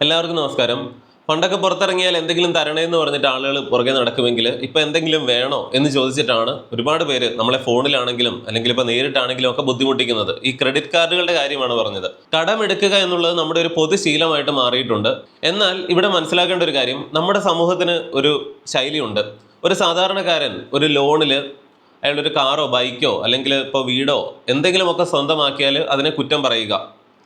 എല്ലാവർക്കും നമസ്കാരം. പണ്ടൊക്കെ പുറത്തിറങ്ങിയാൽ എന്തെങ്കിലും തരണേന്ന് പറഞ്ഞിട്ട് ആളുകൾ പുറകെ നടക്കുമെങ്കിൽ ഇപ്പൊ എന്തെങ്കിലും വേണോ എന്ന് ചോദിച്ചിട്ടാണ് ഒരുപാട് പേര് നമ്മളെ ഫോണിലാണെങ്കിലും അല്ലെങ്കിൽ ഇപ്പൊ നേരിട്ടാണെങ്കിലും ഒക്കെ ബുദ്ധിമുട്ടിക്കുന്നത്. ഈ ക്രെഡിറ്റ് കാർഡുകളുടെ കാര്യമാണ് പറഞ്ഞത്. കടമെടുക്കുക എന്നുള്ളത് നമ്മുടെ ഒരു പൊതുശീലമായിട്ട് മാറിയിട്ടുണ്ട്. എന്നാൽ ഇവിടെ മനസ്സിലാക്കേണ്ട ഒരു കാര്യം, നമ്മുടെ സമൂഹത്തിന് ഒരു ശൈലിയുണ്ട്. ഒരു സാധാരണക്കാരൻ ഒരു ലോണില് അയാളൊരു കാറോ ബൈക്കോ അല്ലെങ്കിൽ ഇപ്പോൾ വീടോ എന്തെങ്കിലുമൊക്കെ സ്വന്തമാക്കിയാൽ അതിനെ കുറ്റം പറയുക.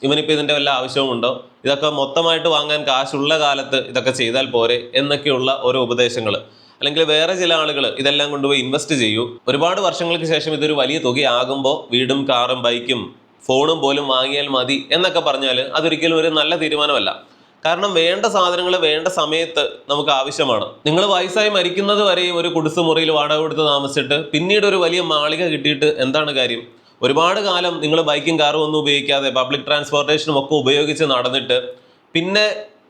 ഇവനിപ്പോൾ ഇതിൻ്റെ വല്ല ആവശ്യവുമുണ്ടോ, ഇതൊക്കെ മൊത്തമായിട്ട് വാങ്ങാൻ കാശുള്ള കാലത്ത് ഇതൊക്കെ ചെയ്താൽ പോരെ എന്നൊക്കെയുള്ള ഓരോ ഉപദേശങ്ങൾ. അല്ലെങ്കിൽ വേറെ ചില ആളുകൾ ഇതെല്ലാം കൊണ്ടുപോയി ഇൻവെസ്റ്റ് ചെയ്യൂ, ഒരുപാട് വർഷങ്ങൾക്ക് ശേഷം ഇതൊരു വലിയ തുകയാകുമ്പോൾ വീടും കാറും ബൈക്കും ഫോണും പോലും വാങ്ങിയാൽ മതി എന്നൊക്കെ പറഞ്ഞാൽ അതൊരിക്കലും ഒരു നല്ല തീരുമാനമല്ല. കാരണം വേണ്ട സാധനങ്ങൾ വേണ്ട സമയത്ത് നമുക്ക് ആവശ്യമാണ്. നിങ്ങൾ വയസ്സായി മരിക്കുന്നത് വരെയും ഒരു കുടിസുമുറിയിൽ വാടക കൊടുത്ത് താമസിച്ചിട്ട് പിന്നീട് ഒരു വലിയ മാളിക കിട്ടിയിട്ട് എന്താണ് കാര്യം? ഒരുപാട് കാലം നിങ്ങൾ ബൈക്കും കാറും ഒന്നും ഉപയോഗിക്കാതെ പബ്ലിക് ട്രാൻസ്പോർട്ടേഷനും ഒക്കെ ഉപയോഗിച്ച് നടന്നിട്ട് പിന്നെ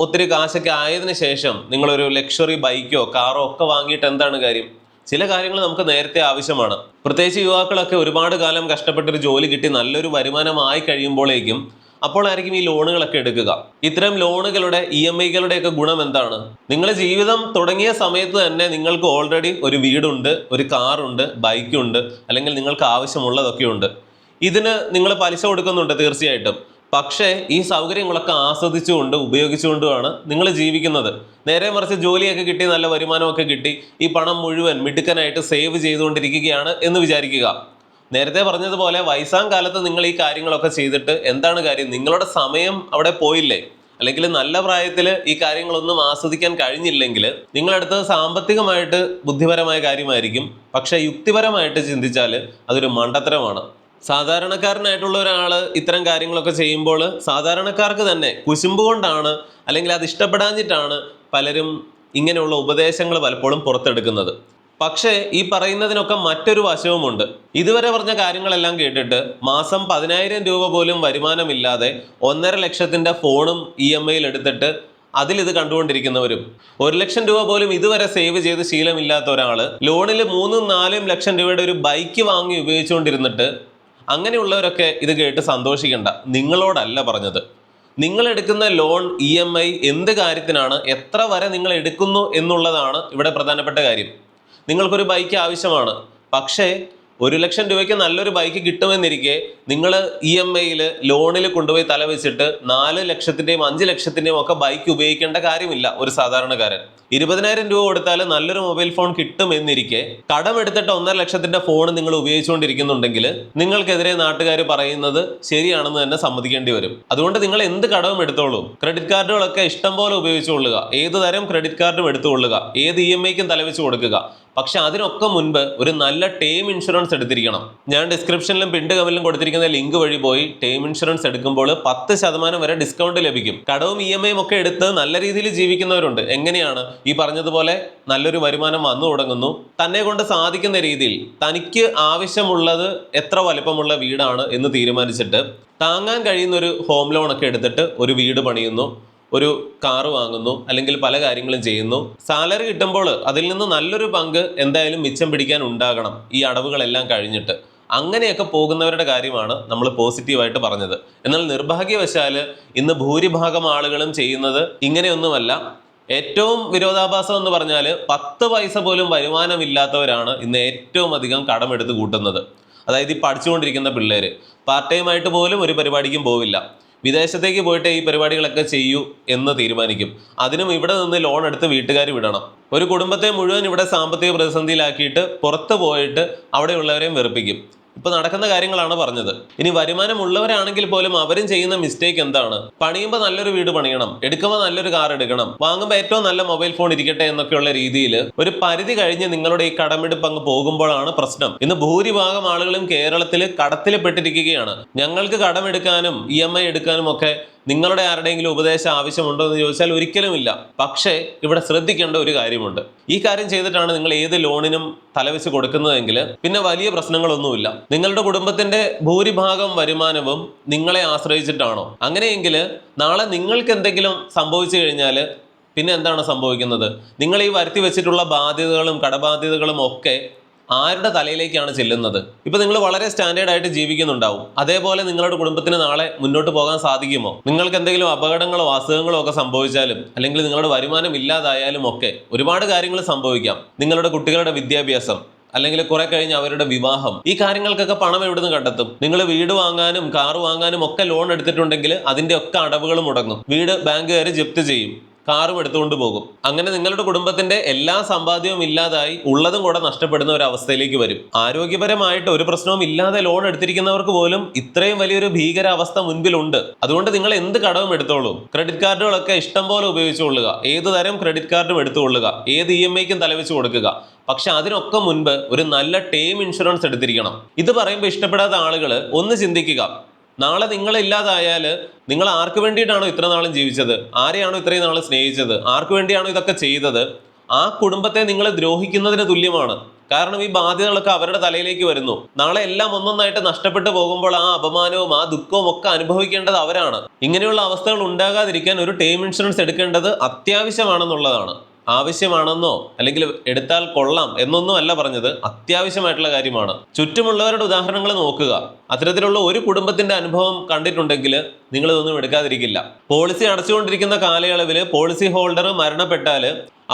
ഒത്തിരി കാശൊക്കെ ആയതിനു ശേഷം നിങ്ങളൊരു ലക്ഷറി ബൈക്കോ കാറോ ഒക്കെ വാങ്ങിയിട്ട് എന്താണ് കാര്യം? ചില കാര്യങ്ങൾ നമുക്ക് നേരത്തെ ആവശ്യമാണ്. പ്രത്യേകിച്ച് യുവാക്കളൊക്കെ ഒരുപാട് കാലം കഷ്ടപ്പെട്ടൊരു ജോലി കിട്ടി നല്ലൊരു വരുമാനമായി കഴിയുമ്പോഴേക്കും അപ്പോഴായിരിക്കും ഈ ലോണുകളൊക്കെ എടുക്കുക. ഇത്തരം ലോണുകളുടെ EMI-കളുടെ ഒക്കെ ഗുണം എന്താണ്? നിങ്ങൾ ജീവിതം തുടങ്ങിയ സമയത്ത് തന്നെ നിങ്ങൾക്ക് ഓൾറെഡി ഒരു വീടുണ്ട്, ഒരു കാറുണ്ട്, ബൈക്കുണ്ട്, അല്ലെങ്കിൽ നിങ്ങൾക്ക് ആവശ്യമുള്ളതൊക്കെ ഉണ്ട്. ഇതിന് നിങ്ങൾ പലിശ കൊടുക്കുന്നുണ്ട് തീർച്ചയായിട്ടും. പക്ഷേ ഈ സൗകര്യങ്ങളൊക്കെ ആസ്വദിച്ചുകൊണ്ട് ഉപയോഗിച്ചുകൊണ്ടുമാണ് നിങ്ങൾ ജീവിക്കുന്നത്. നേരെ മറിച്ച് ജോലിയൊക്കെ കിട്ടി നല്ല വരുമാനമൊക്കെ കിട്ടി ഈ പണം മുഴുവൻ മിടുക്കനായിട്ട് സേവ് ചെയ്തുകൊണ്ടിരിക്കുകയാണ് എന്ന് വിചാരിക്കുക. നേരത്തെ പറഞ്ഞതുപോലെ വയസ്സാം കാലത്ത് നിങ്ങൾ ഈ കാര്യങ്ങളൊക്കെ ചെയ്തിട്ട് എന്താണ് കാര്യം? നിങ്ങളുടെ സമയം അവിടെ പോയില്ലേ? അല്ലെങ്കിൽ നല്ല പ്രായത്തിൽ ഈ കാര്യങ്ങളൊന്നും ആസ്വദിക്കാൻ കഴിഞ്ഞില്ലെങ്കിൽ നിങ്ങളടുത്ത് സാമ്പത്തികമായിട്ട് ബുദ്ധിപരമായ കാര്യമായിരിക്കും, പക്ഷെ യുക്തിപരമായിട്ട് ചിന്തിച്ചാൽ അതൊരു മണ്ടത്തരമാണ്. സാധാരണക്കാരനായിട്ടുള്ള ഒരാൾ ഇത്തരം കാര്യങ്ങളൊക്കെ ചെയ്യുമ്പോൾ സാധാരണക്കാർക്ക് തന്നെ കുശുമ്പ് കൊണ്ടാണ്, അല്ലെങ്കിൽ അത് ഇഷ്ടപ്പെടാഞ്ഞിട്ടാണ് പലരും ഇങ്ങനെയുള്ള ഉപദേശങ്ങൾ പലപ്പോഴും പുറത്തെടുക്കുന്നത്. പക്ഷേ ഈ പറയുന്നതിനൊക്കെ മറ്റൊരു വശവുമുണ്ട്. ഇതുവരെ പറഞ്ഞ കാര്യങ്ങളെല്ലാം കേട്ടിട്ട് മാസം 10,000 രൂപ പോലും വരുമാനമില്ലാതെ 1,50,000 ഫോണും EMI-യിൽ എടുത്തിട്ട് അതിലിത് കണ്ടുകൊണ്ടിരിക്കുന്നവരും, 1,00,000 രൂപ പോലും ഇതുവരെ സേവ് ചെയ്ത് ശീലമില്ലാത്ത ഒരാൾ ലോണിൽ 3-4 ലക്ഷം രൂപയുടെ ഒരു ബൈക്ക് വാങ്ങി ഉപയോഗിച്ചുകൊണ്ടിരുന്നിട്ട് അങ്ങനെയുള്ളവരൊക്കെ ഇത് കേട്ട് സന്തോഷിക്കേണ്ട. നിങ്ങളോടല്ല പറഞ്ഞത്. നിങ്ങൾ എടുക്കുന്ന ലോൺ EMI എന്ത് കാര്യത്തിനാണ്, എത്ര വരെ നിങ്ങൾ എടുക്കുന്നു എന്നുള്ളതാണ് ഇവിടെ പ്രധാനപ്പെട്ട കാര്യം. നിങ്ങൾക്കൊരു ബൈക്ക് ആവശ്യമാണ്, പക്ഷേ 1,00,000 രൂപയ്ക്ക് നല്ലൊരു ബൈക്ക് കിട്ടുമെന്നിരിക്കെ നിങ്ങൾ EMI-യിൽ ലോണിൽ കൊണ്ടുപോയി തലവെച്ചിട്ട് 4 ലക്ഷത്തിൻ്റെയും 5 ലക്ഷത്തിൻ്റെയും ഒക്കെ ബൈക്ക് ഉപയോഗിക്കേണ്ട കാര്യമില്ല ഒരു സാധാരണക്കാരൻ. 20,000 രൂപ കൊടുത്താൽ നല്ലൊരു മൊബൈൽ ഫോൺ കിട്ടുമെന്നിരിക്കെ കടമെടുത്തിട്ട് 1,50,000 ഫോൺ നിങ്ങൾ ഉപയോഗിച്ചുകൊണ്ടിരിക്കുന്നുണ്ടെങ്കിൽ നിങ്ങൾക്കെതിരെ നാട്ടുകാർ പറയുന്നത് ശരിയാണെന്ന് തന്നെ സമ്മതിക്കേണ്ടി വരും. അതുകൊണ്ട് നിങ്ങൾ എന്ത് കടവും എടുത്തോളൂ. ക്രെഡിറ്റ് കാർഡുകളൊക്കെ ഇഷ്ടം പോലെ ഉപയോഗിച്ചുകൊള്ളുക, ഏത് തരം ക്രെഡിറ്റ് കാർഡും എടുത്തുകൊള്ളുക, ഏത് EMI-ക്കും തലവെച്ച് കൊടുക്കുക. പക്ഷെ അതിനൊക്കെ മുൻപ് ഒരു നല്ല ടേം ഇൻഷുറൻസ് എടുത്തിരിക്കണം. ഞാൻ ഡിസ്ക്രിപ്ഷനിലും പിൻഡ് കമന്റിലും കൊടുത്തിരിക്കുന്ന ലിങ്ക് വഴി പോയി ടേം ഇൻഷുറൻസ് എടുക്കുമ്പോൾ 10% വരെ ഡിസ്കൗണ്ട് ലഭിക്കും. കടവും EMI-യും ഒക്കെ എടുത്ത് നല്ല രീതിയിൽ ജീവിക്കുന്നവരുണ്ട്. എങ്ങനെയാണ്? ഈ പറഞ്ഞതുപോലെ നല്ലൊരു വരുമാനം വന്നു തുടങ്ങുന്നു, തന്നെ കൊണ്ട് സാധിക്കുന്ന രീതിയിൽ തനിക്ക് ആവശ്യമുള്ളത് എത്ര വലിപ്പമുള്ള വീടാണ് എന്ന് തീരുമാനിച്ചിട്ട് താങ്ങാൻ കഴിയുന്ന ഒരു ഹോം ലോൺ ഒക്കെ എടുത്തിട്ട് ഒരു വീട് പണിയുന്നു, ഒരു കാറ് വാങ്ങുന്നു, അല്ലെങ്കിൽ പല കാര്യങ്ങളും ചെയ്യുന്നു. സാലറി കിട്ടുമ്പോൾ അതിൽ നിന്ന് നല്ലൊരു പങ്ക് എന്തായാലും മിച്ചം പിടിക്കാൻ ഉണ്ടാകണം ഈ അടവുകളെല്ലാം കഴിഞ്ഞിട്ട്. അങ്ങനെയൊക്കെ പോകുന്നവരുടെ കാര്യമാണ് നമ്മൾ പോസിറ്റീവായിട്ട് പറഞ്ഞത്. എന്നാൽ നിർഭാഗ്യവശാൽ ഇന്ന് ഭൂരിഭാഗം ആളുകളും ചെയ്യുന്നത് ഇങ്ങനെയൊന്നുമല്ല. ഏറ്റവും വിരോധാഭാസം എന്ന് പറഞ്ഞാൽ 10 പൈസ പോലും വരുമാനമില്ലാത്തവരാണ് ഇന്ന് ഏറ്റവും അധികം കടമെടുത്ത് കൂട്ടുന്നത്. അതായത് ഈ പഠിച്ചുകൊണ്ടിരിക്കുന്ന പിള്ളേർ പാർട്ട് ടൈം ആയിട്ട് പോലും ഒരു പരിപാടിക്കും പോവില്ല, വിദേശത്തേക്ക് പോയിട്ട് ഈ പരിപാടികളൊക്കെ ചെയ്യൂ എന്ന് തീരുമാനിക്കും. അതിനും ഇവിടെ നിന്ന് ലോൺ എടുത്ത് വീട്ടുകാർ വിടണം. ഒരു കുടുംബത്തെ മുഴുവൻ ഇവിടെ സാമ്പത്തിക പ്രതിസന്ധിയിലാക്കിയിട്ട് പുറത്ത് പോയിട്ട് അവിടെയുള്ളവരെയും വെറുപ്പിക്കും. ഇപ്പൊ നടക്കുന്ന കാര്യങ്ങളാണ് പറഞ്ഞത്. ഇനി വരുമാനമുള്ളവരാണെങ്കിൽ പോലും അവരും ചെയ്യുന്ന മിസ്റ്റേക്ക് എന്താണ്? പണിയുമ്പോൾ നല്ലൊരു വീട് പണിയണം, എടുക്കുമ്പോൾ നല്ലൊരു കാർ എടുക്കണം, വാങ്ങുമ്പോൾ ഏറ്റവും നല്ല മൊബൈൽ ഫോൺ ഇരിക്കട്ടെ എന്നൊക്കെയുള്ള രീതിയിൽ ഒരു പരിധി കഴിഞ്ഞ് നിങ്ങളുടെ ഈ കടമെടുപ്പ് അങ്ങ് പോകുമ്പോഴാണ് പ്രശ്നം. ഇന്ന് ഭൂരിഭാഗം ആളുകളും കേരളത്തിൽ കടത്തിൽ പെട്ടിരിക്കുകയാണ്. ഞങ്ങൾക്ക് കടമെടുക്കാനും EMI എടുക്കാനും ഒക്കെ നിങ്ങളുടെ ആരുടെയെങ്കിലും ഉപദേശം ആവശ്യമുണ്ടോ എന്ന് ചോദിച്ചാൽ ഒരിക്കലുമില്ല. പക്ഷേ ഇവിടെ ശ്രദ്ധിക്കേണ്ട ഒരു കാര്യമുണ്ട്. ഈ കാര്യം ചെയ്തിട്ടാണ് നിങ്ങൾ ഏത് ലോണിനും തലവെച്ച് കൊടുക്കുന്നതെങ്കിൽ പിന്നെ വലിയ പ്രശ്നങ്ങളൊന്നുമില്ല. നിങ്ങളുടെ കുടുംബത്തിന്റെ ഭൂരിഭാഗം വരുമാനവും നിങ്ങളെ ആശ്രയിച്ചിട്ടാണോ? അങ്ങനെയെങ്കിൽ നാളെ നിങ്ങൾക്ക് എന്തെങ്കിലും സംഭവിച്ചു കഴിഞ്ഞാൽ പിന്നെ എന്താണ് സംഭവിക്കുന്നത്? നിങ്ങൾ ഈ വരുത്തി വെച്ചിട്ടുള്ള ബാധ്യതകളും കടബാധ്യതകളും ഒക്കെ ആരുടെ തലയിലേക്കാണ് ചെല്ലുന്നത്? ഇപ്പൊ നിങ്ങൾ വളരെ സ്റ്റാൻഡേർഡ് ആയിട്ട് ജീവിക്കുന്നുണ്ടാവും. അതേപോലെ നിങ്ങളുടെ കുടുംബത്തിന് നാളെ മുന്നോട്ട് പോകാൻ സാധിക്കുമോ? നിങ്ങൾക്ക് എന്തെങ്കിലും അപകടങ്ങളോ അസുഖങ്ങളോ ഒക്കെ സംഭവിച്ചാലും അല്ലെങ്കിൽ നിങ്ങളുടെ വരുമാനം ഇല്ലാതായാലും ഒക്കെ ഒരുപാട് കാര്യങ്ങൾ സംഭവിക്കാം. നിങ്ങളുടെ കുട്ടികളുടെ വിദ്യാഭ്യാസം അല്ലെങ്കിൽ കുറെ കഴിഞ്ഞ് അവരുടെ വിവാഹം, ഈ കാര്യങ്ങൾക്കൊക്കെ പണം എവിടുന്ന് കണ്ടെത്തും? നിങ്ങൾ വീട് വാങ്ങാനും കാർ വാങ്ങാനും ഒക്കെ ലോൺ എടുത്തിട്ടുണ്ടെങ്കിൽ അതിന്റെ ഒക്കെ അടവുകൾ മുടങ്ങും. വീട് ബാങ്കുകാർ ജപ്തി ചെയ്യും, കാറും എടുത്തുകൊണ്ട് പോകും. അങ്ങനെ നിങ്ങളുടെ കുടുംബത്തിന്റെ എല്ലാ സമ്പാദ്യവും ഇല്ലാതായി ഉള്ളതും കൂടെ നഷ്ടപ്പെടുന്ന ഒരു അവസ്ഥയിലേക്ക് വരും. ആരോഗ്യപരമായിട്ട് ഒരു പ്രശ്നവും ഇല്ലാതെ ലോൺ എടുത്തിരിക്കുന്നവർക്ക് പോലും ഇത്രയും വലിയൊരു ഭീകര അവസ്ഥ മുൻപിലുണ്ട്. അതുകൊണ്ട് നിങ്ങൾ എന്ത് കടവും എടുത്തോളൂ. ക്രെഡിറ്റ് കാർഡുകളൊക്കെ ഇഷ്ടം പോലെ ഉപയോഗിച്ചുകൊള്ളുക. ഏത് തരം ക്രെഡിറ്റ് കാർഡും എടുത്തുകൊള്ളുക. ഏത് EMIക്കും തലവെച്ച് കൊടുക്കുക. പക്ഷെ അതിനൊക്കെ മുൻപ് ഒരു നല്ല ടേം ഇൻഷുറൻസ് എടുത്തിരിക്കണം. ഇത് പറയുമ്പോൾ ഇഷ്ടപ്പെടാത്ത ആളുകൾ ഒന്ന് ചിന്തിക്കുക. നാളെ നിങ്ങളില്ലാതായാൽ നിങ്ങൾ ആർക്ക് വേണ്ടിയിട്ടാണോ ഇത്ര നാളും ജീവിച്ചത്? ആരെയാണോ ഇത്രയും നാൾ സ്നേഹിച്ചത്? ആർക്ക് വേണ്ടിയാണോ ഇതൊക്കെ ചെയ്തത്? ആ കുടുംബത്തെ നിങ്ങൾ ദ്രോഹിക്കുന്നതിന് തുല്യമാണ്. കാരണം ഈ ബാധ്യതകളൊക്കെ അവരുടെ തലയിലേക്ക് വരുന്നു. നാളെ എല്ലാം ഒന്നൊന്നായിട്ട് നഷ്ടപ്പെട്ടു പോകുമ്പോൾ ആ അപമാനവും ആ ദുഃഖവും ഒക്കെ അനുഭവിക്കേണ്ടത് അവരാണ്. ഇങ്ങനെയുള്ള അവസ്ഥകൾ ഉണ്ടാകാതിരിക്കാൻ ഒരു ടേം ഇൻഷുറൻസ് എടുക്കേണ്ടത് അത്യാവശ്യമാണെന്നുള്ളതാണ്. ആവശ്യമാണെന്നോ അല്ലെങ്കിൽ എടുത്താൽ കൊള്ളാം എന്നൊന്നും അല്ല പറഞ്ഞത്, അത്യാവശ്യമായിട്ടുള്ള കാര്യമാണ്. ചുറ്റുമുള്ളവരുടെ ഉദാഹരണങ്ങൾ നോക്കുക. അത്തരത്തിലുള്ള ഒരു കുടുംബത്തിന്റെ അനുഭവം കണ്ടിട്ടുണ്ടെങ്കിൽ നിങ്ങൾ ഇതൊന്നും എടുക്കാതിരിക്കില്ല. പോളിസി അടച്ചുകൊണ്ടിരിക്കുന്ന കാലയളവിൽ പോളിസി ഹോൾഡർ മരണപ്പെട്ടാൽ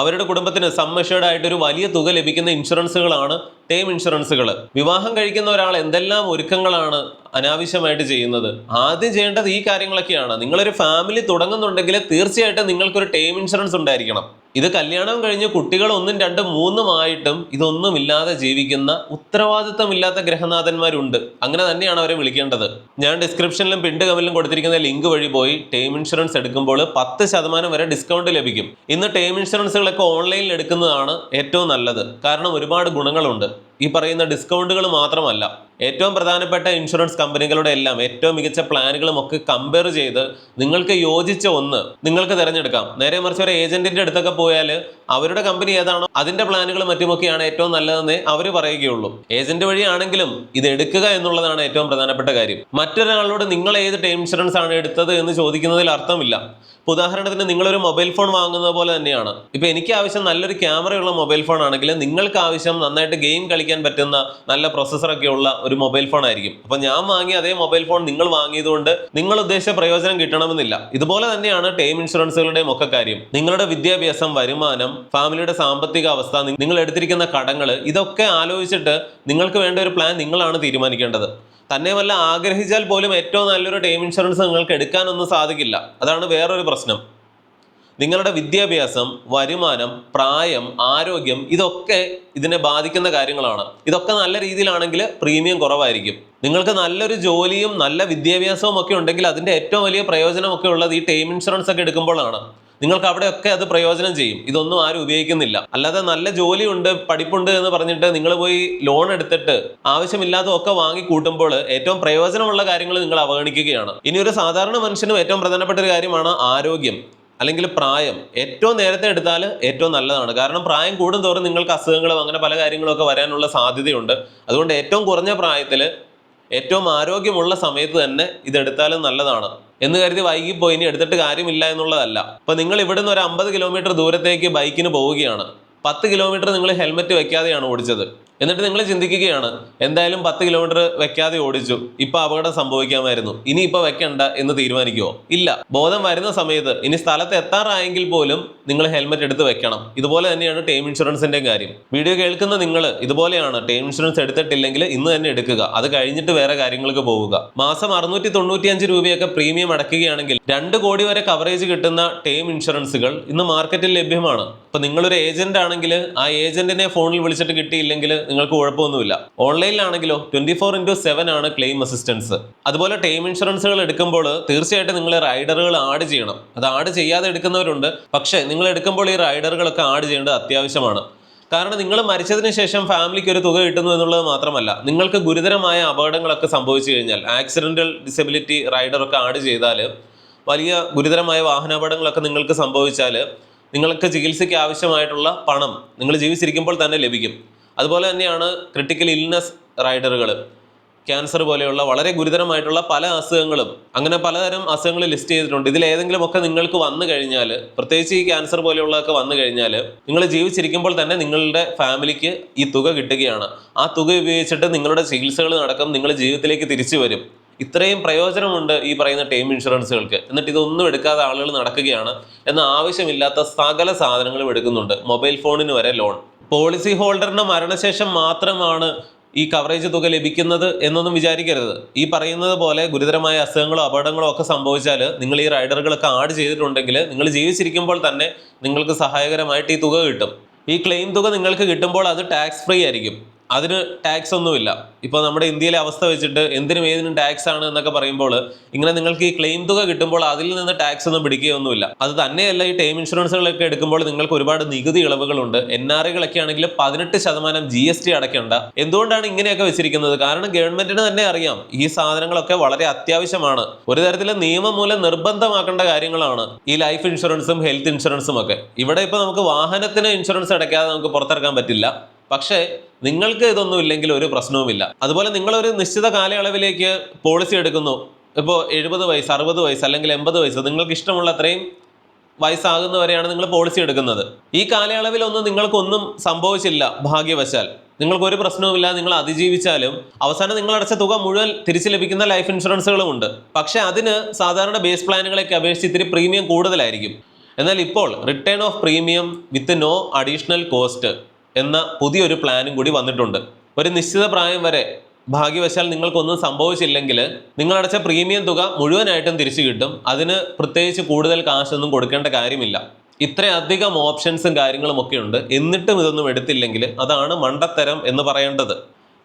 അവരുടെ കുടുംബത്തിന് സമ്മഷ്വേർഡ് ആയിട്ട് ഒരു വലിയ തുക ലഭിക്കുന്ന ഇൻഷുറൻസുകളാണ് ടേം ഇൻഷുറൻസുകൾ. വിവാഹം കഴിക്കുന്ന ഒരാൾ എന്തെല്ലാം ഒരുക്കങ്ങളാണ് അനാവശ്യമായിട്ട് ചെയ്യുന്നത്. ആദ്യം ചെയ്യേണ്ടത് ഈ കാര്യങ്ങളൊക്കെയാണ്. നിങ്ങളൊരു ഫാമിലി തുടങ്ങുന്നുണ്ടെങ്കിൽ തീർച്ചയായിട്ടും നിങ്ങൾക്കൊരു ടേം ഇൻഷുറൻസ് ഉണ്ടായിരിക്കണം. ഇത് കല്യാണം കഴിഞ്ഞ് കുട്ടികൾ 1, 2, 3 ആയിട്ടും ഇതൊന്നുമില്ലാതെ ജീവിക്കുന്ന ഉത്തരവാദിത്തമില്ലാത്ത ഗ്രഹനാഥന്മാരുണ്ട്. അങ്ങനെ തന്നെയാണ് അവരെ വിളിക്കേണ്ടത്. ഞാൻ ഡിസ്ക്രിപ്ഷനിലും പിൻഡ് കമന്റിലും കൊടുത്തിരിക്കുന്ന ലിങ്ക് വഴി പോയി ടേം ഇൻഷുറൻസ് എടുക്കുമ്പോൾ 10% വരെ ഡിസ്കൗണ്ട് ലഭിക്കും. ഇന്ന് ടേം ഇൻഷുറൻസുകളൊക്കെ ഓൺലൈനിൽ എടുക്കുന്നതാണ് ഏറ്റവും നല്ലത്. കാരണം ഒരുപാട് ഗുണങ്ങളുണ്ട്. ഈ പറയുന്ന ഡിസ്കൗണ്ടുകൾ മാത്രമല്ല, ഏറ്റവും പ്രധാനപ്പെട്ട ഇൻഷുറൻസ് കമ്പനികളുടെ എല്ലാം ഏറ്റവും മികച്ച പ്ലാനുകളും ഒക്കെ കമ്പയർ ചെയ്ത് നിങ്ങൾക്ക് യോജിച്ച ഒന്ന് നിങ്ങൾക്ക് തിരഞ്ഞെടുക്കാം. നേരെ മറിച്ച് ഒരു ഏജന്റിന്റെ അടുത്തൊക്കെ പോയാൽ അവരുടെ കമ്പനി ഏതാണോ അതിന്റെ പ്ലാനുകളും മറ്റുമൊക്കെയാണ് ഏറ്റവും നല്ലതെന്നേ അവർ പറയുകയുള്ളൂ. ഏജന്റ് വഴിയാണെങ്കിലും ഇത് എടുക്കുക എന്നുള്ളതാണ് ഏറ്റവും പ്രധാനപ്പെട്ട കാര്യം. മറ്റൊരാളോട് നിങ്ങൾ ഏത് ടേം ഇൻഷുറൻസ് ആണ് എടുത്തത് എന്ന് ചോദിക്കുന്നതിൽ അർത്ഥമില്ല. ഉദാഹരണത്തിന് നിങ്ങളൊരു മൊബൈൽ ഫോൺ വാങ്ങുന്നത് പോലെ തന്നെയാണ്. ഇപ്പൊ എനിക്ക് ആവശ്യം നല്ലൊരു ക്യാമറയുള്ള മൊബൈൽ ഫോൺ ആണെങ്കിൽ നിങ്ങൾക്ക് ആവശ്യം നന്നായിട്ട് ഗെയിം കളിക്കാൻ പറ്റുന്ന നല്ല പ്രൊസസ്സറൊക്കെ ഉള്ള ഒരു മൊബൈൽ ഫോൺ ആയിരിക്കും. അപ്പൊ ഞാൻ വാങ്ങിയ അതേ മൊബൈൽ ഫോൺ നിങ്ങൾ വാങ്ങിയതുകൊണ്ട് നിങ്ങൾ ഉദ്ദേശിച്ച പ്രയോജനം കിട്ടണമെന്നില്ല. ഇതുപോലെ തന്നെയാണ് ടേം ഇൻഷുറൻസുകളുടെയും ഒക്കെ കാര്യം. നിങ്ങളുടെ വിദ്യാഭ്യാസം, വരുമാനം, ഫാമിലിയുടെ സാമ്പത്തിക അവസ്ഥ, നിങ്ങൾ എടുത്തിരിക്കുന്ന കടങ്ങൾ, ഇതൊക്കെ ആലോചിച്ചിട്ട് നിങ്ങൾക്ക് വേണ്ട ഒരു പ്ലാൻ നിങ്ങളാണ് തീരുമാനിക്കേണ്ടത്. തന്നെ വല്ല ആഗ്രഹിച്ചാൽ പോലും ഏറ്റവും നല്ലൊരു ടേം ഇൻഷുറൻസ് നിങ്ങൾക്ക് എടുക്കാനൊന്നും സാധിക്കില്ല. അതാണ് വേറൊരു പ്രശ്നം. നിങ്ങളുടെ വിദ്യാഭ്യാസം, വരുമാനം, പ്രായം, ആരോഗ്യം ഇതൊക്കെ ഇതിനെ ബാധിക്കുന്ന കാര്യങ്ങളാണ്. ഇതൊക്കെ നല്ല രീതിയിലാണെങ്കിൽ പ്രീമിയം കുറവായിരിക്കും. നിങ്ങൾക്ക് നല്ലൊരു ജോലിയും നല്ല വിദ്യാഭ്യാസവും ഒക്കെ ഉണ്ടെങ്കിൽ അതിൻ്റെ ഏറ്റവും വലിയ പ്രയോജനമൊക്കെ ഉള്ളത് ഈ ടേം ഇൻഷുറൻസ് ഒക്കെ എടുക്കുമ്പോഴാണ്. നിങ്ങൾക്ക് അവിടെയൊക്കെ അത് പ്രയോജനം ചെയ്യും. ഇതൊന്നും ആരും ഉപയോഗിക്കുന്നില്ല. അല്ലാതെ നല്ല ജോലിയുണ്ട്, പഠിപ്പുണ്ട് എന്ന് പറഞ്ഞിട്ട് നിങ്ങൾ പോയി ലോൺ എടുത്തിട്ട് ആവശ്യമില്ലാത്തതൊക്കെ വാങ്ങി കൂട്ടുമ്പോൾ ഏറ്റവും പ്രയോജനമുള്ള കാര്യങ്ങൾ നിങ്ങൾ അവഗണിക്കുകയാണ്. ഇനി ഒരു സാധാരണ മനുഷ്യനും ഏറ്റവും പ്രധാനപ്പെട്ട ഒരു കാര്യമാണ് ആരോഗ്യം അല്ലെങ്കിൽ പ്രായം. ഏറ്റവും നേരത്തെ എടുത്താൽ ഏറ്റവും നല്ലതാണ്. കാരണം പ്രായം കൂടുന്തോറും നിങ്ങൾക്ക് അസുഖങ്ങളും അങ്ങനെ പല കാര്യങ്ങളൊക്കെ വരാനുള്ള സാധ്യതയുണ്ട്. അതുകൊണ്ട് ഏറ്റവും കുറഞ്ഞ പ്രായത്തിൽ ഏറ്റവും ആരോഗ്യമുള്ള സമയത്ത് തന്നെ ഇതെടുത്താലും നല്ലതാണ്. എന്ന് കരുതി വൈകിപ്പോയി ഇനി എടുത്തിട്ട് കാര്യമില്ല എന്നുള്ളതല്ല. ഇപ്പൊ നിങ്ങൾ ഇവിടുന്ന് ഒരു 50 കിലോമീറ്റർ ദൂരത്തേക്ക് ബൈക്കിന് പോവുകയാണ്. 10 കിലോമീറ്റർ നിങ്ങൾ ഹെൽമെറ്റ് വെക്കാതെയാണ് ഓടിച്ചത്. എന്നിട്ട് നിങ്ങൾ ചിന്തിക്കുകയാണ്, എന്തായാലും 10 കിലോമീറ്റർ വെക്കാതെ ഓടിച്ചു, ഇപ്പൊ അപകടം സംഭവിക്കാമായിരുന്നു, ഇനി ഇപ്പൊ വെക്കണ്ട എന്ന് തീരുമാനിക്കുമോ? ഇല്ല. ബോധം വരുന്ന സമയത്ത് ഇനി സ്ഥലത്ത് എത്താറായെങ്കിൽ പോലും നിങ്ങൾ ഹെൽമെറ്റ് എടുത്ത് വെക്കണം. ഇതുപോലെ തന്നെയാണ് ടേം ഇൻഷുറൻസിന്റെ കാര്യം. വീഡിയോ കേൾക്കുന്ന നിങ്ങൾ ഇതുപോലെയാണ്. ടേം ഇൻഷുറൻസ് എടുത്തിട്ടില്ലെങ്കിൽ ഇന്ന് തന്നെ എടുക്കുക. അത് കഴിഞ്ഞിട്ട് വേറെ കാര്യങ്ങൾക്ക് പോവുക. മാസം 695 രൂപയൊക്കെ പ്രീമിയം അടയ്ക്കുകയാണെങ്കിൽ 2 കോടി വരെ കവറേജ് കിട്ടുന്ന ടേം ഇൻഷുറൻസുകൾ ഇന്ന് മാർക്കറ്റിൽ ലഭ്യമാണ്. ഇപ്പൊ നിങ്ങളൊരു ഏജന്റ് ആണെങ്കിൽ ആ ഏജന്റിനെ ഫോണിൽ വിളിച്ചിട്ട് കിട്ടിയില്ലെങ്കിൽ നിങ്ങൾക്ക് കുഴപ്പമൊന്നുമില്ല. ഓൺലൈനിലാണെങ്കിലോ 24/7 ആണ് ക്ലെയിം അസിസ്റ്റൻസ്. അതുപോലെ ടേം ഇൻഷുറൻസുകൾ എടുക്കുമ്പോൾ തീർച്ചയായിട്ടും നിങ്ങൾ റൈഡറുകൾ ആഡ് ചെയ്യണം. അത് ആഡ് ചെയ്യാതെ എടുക്കുന്നവരുണ്ട്. പക്ഷേ നിങ്ങൾ എടുക്കുമ്പോൾ ഈ റൈഡറുകളൊക്കെ ആഡ് ചെയ്യേണ്ടത് അത്യാവശ്യമാണ്. കാരണം നിങ്ങൾ മരിച്ചതിന് ശേഷം ഫാമിലിക്ക് ഒരു തുക കിട്ടുന്നു എന്നുള്ളത് മാത്രമല്ല, നിങ്ങൾക്ക് ഗുരുതരമായ അപകടങ്ങളൊക്കെ സംഭവിച്ചു കഴിഞ്ഞാൽ ആക്സിഡന്റൽ ഡിസബിലിറ്റി റൈഡറൊക്കെ ആഡ് ചെയ്താൽ, വലിയ ഗുരുതരമായ വാഹനാപകടങ്ങളൊക്കെ നിങ്ങൾക്ക് സംഭവിച്ചാൽ നിങ്ങൾക്ക് ചികിത്സയ്ക്ക് ആവശ്യമായിട്ടുള്ള പണം നിങ്ങൾ ജീവിച്ചിരിക്കുമ്പോൾ തന്നെ ലഭിക്കും. അതുപോലെ തന്നെയാണ് ക്രിട്ടിക്കൽ ഇൽനെസ് റൈഡറുകൾ. ക്യാൻസർ പോലെയുള്ള വളരെ ഗുരുതരമായിട്ടുള്ള പല അസുഖങ്ങളും, അങ്ങനെ പലതരം അസുഖങ്ങൾ ലിസ്റ്റ് ചെയ്തിട്ടുണ്ട്. ഇതിൽ ഏതെങ്കിലും ഒക്കെ നിങ്ങൾക്ക് വന്നു കഴിഞ്ഞാൽ, പ്രത്യേകിച്ച് ഈ ക്യാൻസർ പോലെയുള്ളതൊക്കെ വന്നു കഴിഞ്ഞാൽ, നിങ്ങൾ ജീവിച്ചിരിക്കുമ്പോൾ തന്നെ നിങ്ങളുടെ ഫാമിലിക്ക് ഈ തുക കിട്ടുകയാണ്. ആ തുക ഉപയോഗിച്ചിട്ട് നിങ്ങളുടെ ചികിത്സകൾ നടക്കും, നിങ്ങൾ ജീവിതത്തിലേക്ക് തിരിച്ചു വരും. ഇത്രയും പ്രയോജനമുണ്ട് ഈ പറയുന്ന ടേം ഇൻഷുറൻസുകൾക്ക്. എന്നിട്ട് ഇതൊന്നും എടുക്കാതെ ആളുകൾ നടക്കുകയാണ്. എന്നാൽ ആവശ്യമില്ലാത്ത സകല സാധനങ്ങളും എടുക്കുന്നുണ്ട്, മൊബൈൽ ഫോണിന് വരെ ലോൺ. പോളിസി ഹോൾഡറിന്റെ മരണശേഷം മാത്രമാണ് ഈ കവറേജ് തുക ലഭിക്കുന്നത് എന്നൊന്നും വിചാരിക്കരുത്. ഈ പറയുന്നത് പോലെ ഗുരുതരമായ അസുഖങ്ങളോ അപകടങ്ങളോ ഒക്കെ സംഭവിച്ചാൽ നിങ്ങൾ ഈ റൈഡറുകളൊക്കെ ആഡ് ചെയ്തിട്ടുണ്ടെങ്കിൽ നിങ്ങൾ ജീവിച്ചിരിക്കുമ്പോൾ തന്നെ നിങ്ങൾക്ക് സഹായകരമായിട്ട് ഈ തുക കിട്ടും. ഈ ക്ലെയിം തുക നിങ്ങൾക്ക് കിട്ടുമ്പോൾ അത് ടാക്സ് ഫ്രീ ആയിരിക്കും, അതിന് ടാക്സ് ഒന്നുമില്ല. ഇപ്പോൾ നമ്മുടെ ഇന്ത്യയിലെ അവസ്ഥ വെച്ചിട്ട് എന്തിനും ഏതിനും ടാക്സ് ആണ് എന്നൊക്കെ പറയുമ്പോൾ, ഇങ്ങനെ നിങ്ങൾക്ക് ഈ ക്ലെയിം തുക കിട്ടുമ്പോൾ അതിൽ നിന്ന് ടാക്സ് ഒന്നും പിടിക്കുകയൊന്നുമില്ല. അത് തന്നെയല്ല, ഈ ടേം ഇൻഷുറൻസുകളൊക്കെ എടുക്കുമ്പോൾ നിങ്ങൾക്ക് ഒരുപാട് നികുതി ഇളവുകളുണ്ട്. NRIകളൊക്കെ ആണെങ്കിൽ 18% GST അടയ്ക്കേണ്ട. എന്തുകൊണ്ടാണ് ഇങ്ങനെയൊക്കെ വെച്ചിരിക്കുന്നത്? കാരണം ഗവൺമെന്റിന് തന്നെ അറിയാം ഈ സാധനങ്ങളൊക്കെ വളരെ അത്യാവശ്യമാണ്. ഒരു തരത്തിലും നിയമം മൂലം നിർബന്ധമാക്കേണ്ട കാര്യങ്ങളാണ് ഈ ലൈഫ് ഇൻഷുറൻസും ഹെൽത്ത് ഇൻഷുറൻസും ഒക്കെ. ഇവിടെ ഇപ്പോൾ നമുക്ക് വാഹനത്തിന് ഇൻഷുറൻസ് അടയ്ക്കാതെ നമുക്ക് പുറത്തിറക്കാൻ പറ്റില്ല. പക്ഷേ നിങ്ങൾക്ക് ഇതൊന്നും ഇല്ലെങ്കിൽ ഒരു പ്രശ്നവുമില്ല. അതുപോലെ നിങ്ങളൊരു നിശ്ചിത കാലയളവിലേക്ക് പോളിസി എടുക്കുന്നു. ഇപ്പോൾ 70 വയസ്സ്, 60 വയസ്സ് അല്ലെങ്കിൽ 80 വയസ്സ്, നിങ്ങൾക്ക് ഇഷ്ടമുള്ള അത്രയും വയസ്സാകുന്നവരെയാണ് നിങ്ങൾ പോളിസി എടുക്കുന്നത്. ഈ കാലയളവിലൊന്നും നിങ്ങൾക്കൊന്നും സംഭവിച്ചില്ല ഭാഗ്യവശാൽ, നിങ്ങൾക്കൊരു പ്രശ്നവുമില്ല, നിങ്ങൾ അതിജീവിച്ചാലും അവസാനം നിങ്ങൾ അടച്ച തുക മുഴുവൻ തിരിച്ചു ലഭിക്കുന്ന ലൈഫ് ഇൻഷുറൻസുകളും ഉണ്ട്. പക്ഷേ അതിന് സാധാരണ ബേസ് പ്ലാനുകളൊക്കെ അപേക്ഷിച്ച് ഇത്തിരി പ്രീമിയം കൂടുതലായിരിക്കും. എന്നാൽ ഇപ്പോൾ return of premium with no additional cost എന്ന പുതിയൊരു പ്ലാനും കൂടി വന്നിട്ടുണ്ട്. ഒരു നിശ്ചിത പ്രായം വരെ ഭാഗ്യവശാൽ നിങ്ങൾക്കൊന്നും സംഭവിച്ചില്ലെങ്കിൽ നിങ്ങളടച്ച പ്രീമിയം തുക മുഴുവനായിട്ടും തിരിച്ചു കിട്ടും. അതിന് പ്രത്യേകിച്ച് കൂടുതൽ കാശൊന്നും കൊടുക്കേണ്ട കാര്യമില്ല. ഇത്രയധികം ഓപ്ഷൻസും കാര്യങ്ങളും ഒക്കെ ഉണ്ട്. എന്നിട്ടും ഇതൊന്നും എടുത്തില്ലെങ്കിൽ അതാണ് മണ്ടത്തരം എന്ന് പറയേണ്ടത്.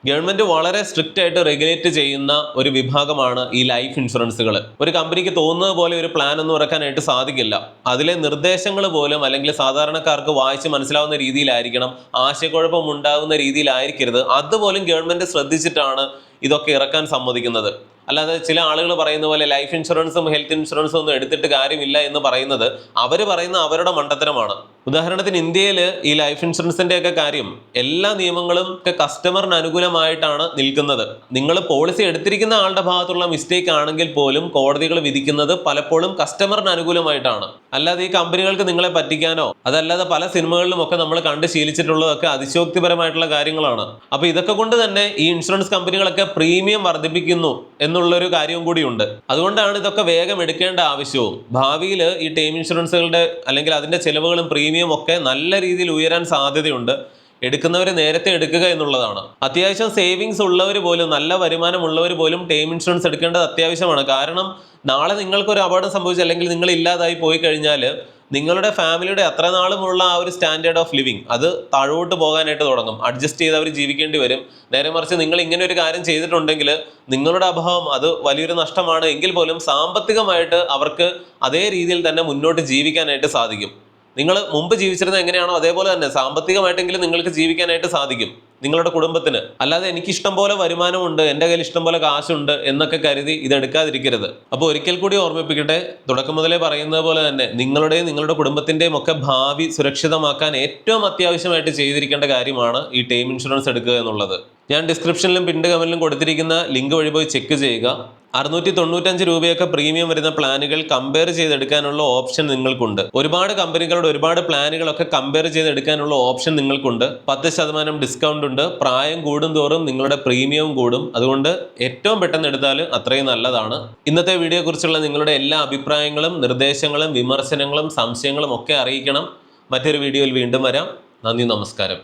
ഗവൺമെന്റ് വളരെ സ്ട്രിക്റ്റ് ആയിട്ട് റെഗുലേറ്റ് ചെയ്യുന്ന ഒരു വിഭാഗമാണ് ഈ ലൈഫ് ഇൻഷുറൻസുകൾ. ഒരു കമ്പനിക്ക് തോന്നുന്നത് പോലെ ഒരു പ്ലാൻ ഒന്നും ഇറക്കാനായിട്ട് സാധിക്കില്ല. അതിലെ നിർദ്ദേശങ്ങൾ പോലും അല്ലെങ്കിൽ സാധാരണക്കാർക്ക് വായിച്ച് മനസ്സിലാവുന്ന രീതിയിലായിരിക്കണം, ആശയക്കുഴപ്പം ഉണ്ടാകുന്ന രീതിയിലായിരിക്കരുത്. അതുപോലും ഗവൺമെന്റ് ശ്രദ്ധിച്ചിട്ടാണ് ഇതൊക്കെ ഇറക്കാൻ സമ്മതിക്കുന്നത്. അല്ലാതെ ചില ആളുകൾ പറയുന്ന പോലെ ലൈഫ് ഇൻഷുറൻസും ഹെൽത്ത് ഇൻഷുറൻസും ഒന്നും എടുത്തിട്ട് കാര്യമില്ല എന്ന് പറയുന്നത് അവർ പറയുന്ന അവരുടെ മണ്ടത്തരമാണ്. ഉദാഹരണത്തിന് ഇന്ത്യയിൽ ഈ ലൈഫ് ഇൻഷുറൻസിന്റെ ഒക്കെ കാര്യം, എല്ലാ നിയമങ്ങളും ഒക്കെ കസ്റ്റമറിന് അനുകൂലമായിട്ടാണ് നിൽക്കുന്നത്. നിങ്ങൾ പോളിസി എടുത്തിരിക്കുന്ന ആളുടെ ഭാഗത്തുള്ള മിസ്റ്റേക്ക് ആണെങ്കിൽ പോലും കോടതികൾ വിധിക്കുന്നത് പലപ്പോഴും കസ്റ്റമറിന് അനുകൂലമായിട്ടാണ്. അല്ലാതെ ഈ കമ്പനികൾക്ക് നിങ്ങളെ പറ്റിക്കാനോ, അതല്ലാതെ പല സിനിമകളിലും ഒക്കെ നമ്മൾ കണ്ട് ശീലിച്ചിട്ടുള്ളതൊക്കെ അതിശോക്തിപരമായിട്ടുള്ള കാര്യങ്ങളാണ്. അപ്പൊ ഇതൊക്കെ കൊണ്ട് തന്നെ ഈ ഇൻഷുറൻസ് കമ്പനികളൊക്കെ പ്രീമിയം വർദ്ധിപ്പിക്കുന്നു എന്നുള്ളൊരു കാര്യവും കൂടിയുണ്ട്. അതുകൊണ്ടാണ് ഇതൊക്കെ വേഗം എടുക്കേണ്ട ആവശ്യവും. ഭാവിയിൽ ഈ ടേം ഇൻഷുറൻസുകളുടെ അല്ലെങ്കിൽ അതിന്റെ ചെലവുകളും പ്രീമിയം ഒക്കെ നല്ല രീതിയിൽ ഉയരാൻ സാധ്യതയുണ്ട്. എടുക്കുന്നവർ നേരത്തെ എടുക്കുക എന്നുള്ളതാണ്. അത്യാവശ്യം സേവിങ്സ് ഉള്ളവർ പോലും, നല്ല വരുമാനമുള്ളവർ പോലും ടേം ഇൻഷുറൻസ് എടുക്കേണ്ടത് അത്യാവശ്യമാണ്. കാരണം നാളെ നിങ്ങൾക്കൊരു അപകടം സംഭവിച്ചു അല്ലെങ്കിൽ നിങ്ങൾ ഇല്ലാതായി പോയി കഴിഞ്ഞാൽ നിങ്ങളുടെ ഫാമിലിയുടെ അത്ര നാളുമുള്ള ആ ഒരു സ്റ്റാൻഡേർഡ് ഓഫ് ലിവിങ് അത് താഴോട്ട് പോകാനായിട്ട് തുടങ്ങും. അഡ്ജസ്റ്റ് ചെയ്ത് അവർ ജീവിക്കേണ്ടി വരും. നേരെ മറിച്ച് നിങ്ങൾ ഇങ്ങനെ ഒരു കാര്യം ചെയ്തിട്ടുണ്ടെങ്കിൽ നിങ്ങളുടെ അഭാവം അത് വലിയൊരു നഷ്ടമാണ് എങ്കിൽ പോലും സാമ്പത്തികമായിട്ട് അവർക്ക് അതേ രീതിയിൽ തന്നെ മുന്നോട്ട് ജീവിക്കാനായിട്ട് സാധിക്കും. നിങ്ങൾ മുമ്പ് ജീവിച്ചിരുന്നത് എങ്ങനെയാണോ അതേപോലെ തന്നെ സാമ്പത്തികമായിട്ടെങ്കിലും നിങ്ങൾക്ക് ജീവിക്കാനായിട്ട് സാധിക്കും നിങ്ങളുടെ കുടുംബത്തിന്. അല്ലാതെ എനിക്ക് ഇഷ്ടം പോലെ വരുമാനമുണ്ട്, എൻ്റെ കയ്യിൽ ഇഷ്ടം പോലെ കാശുണ്ട് എന്നൊക്കെ കരുതി ഇതെടുക്കാതിരിക്കരുത്. അപ്പോൾ ഒരിക്കൽ കൂടി ഓർമ്മിപ്പിക്കട്ടെ, തുടക്കം മുതലേ പറയുന്നത് പോലെ തന്നെ നിങ്ങളുടെയും നിങ്ങളുടെ കുടുംബത്തിൻ്റെയും ഒക്കെ ഭാവി സുരക്ഷിതമാക്കാൻ ഏറ്റവും അത്യാവശ്യമായിട്ട് ചെയ്തിരിക്കേണ്ട കാര്യമാണ് ഈ ടേം ഇൻഷുറൻസ് എടുക്കുക എന്നുള്ളത്. ഞാൻ ഡിസ്ക്രിപ്ഷനിലും പിൻഡ് കമന്റിലും കൊടുത്തിരിക്കുന്ന ലിങ്ക് വഴി പോയി ചെക്ക് ചെയ്യുക. 695 രൂപയൊക്കെ പ്രീമിയം വരുന്ന പ്ലാനുകൾ കമ്പയർ ചെയ്തെടുക്കാനുള്ള ഓപ്ഷൻ നിങ്ങൾക്കുണ്ട്. ഒരുപാട് കമ്പനികളുടെ ഒരുപാട് പ്ലാനുകളൊക്കെ കമ്പയർ ചെയ്തെടുക്കാനുള്ള ഓപ്ഷൻ നിങ്ങൾക്കുണ്ട്. 10% ഡിസ്കൗണ്ട് ഉണ്ട്. പ്രായം കൂടും തോറും നിങ്ങളുടെ പ്രീമിയം കൂടും. അതുകൊണ്ട് ഏറ്റവും പെട്ടെന്ന് എടുത്താൽ അത്രയും നല്ലതാണ്. ഇന്നത്തെ വീഡിയോയെ കുറിച്ചുള്ള നിങ്ങളുടെ എല്ലാ അഭിപ്രായങ്ങളും, നിർദ്ദേശങ്ങളും, വിമർശനങ്ങളും, സംശയങ്ങളും ഒക്കെ അറിയിക്കണം. മറ്റൊരു വീഡിയോയിൽ വീണ്ടും വരാം. നന്ദി, നമസ്കാരം.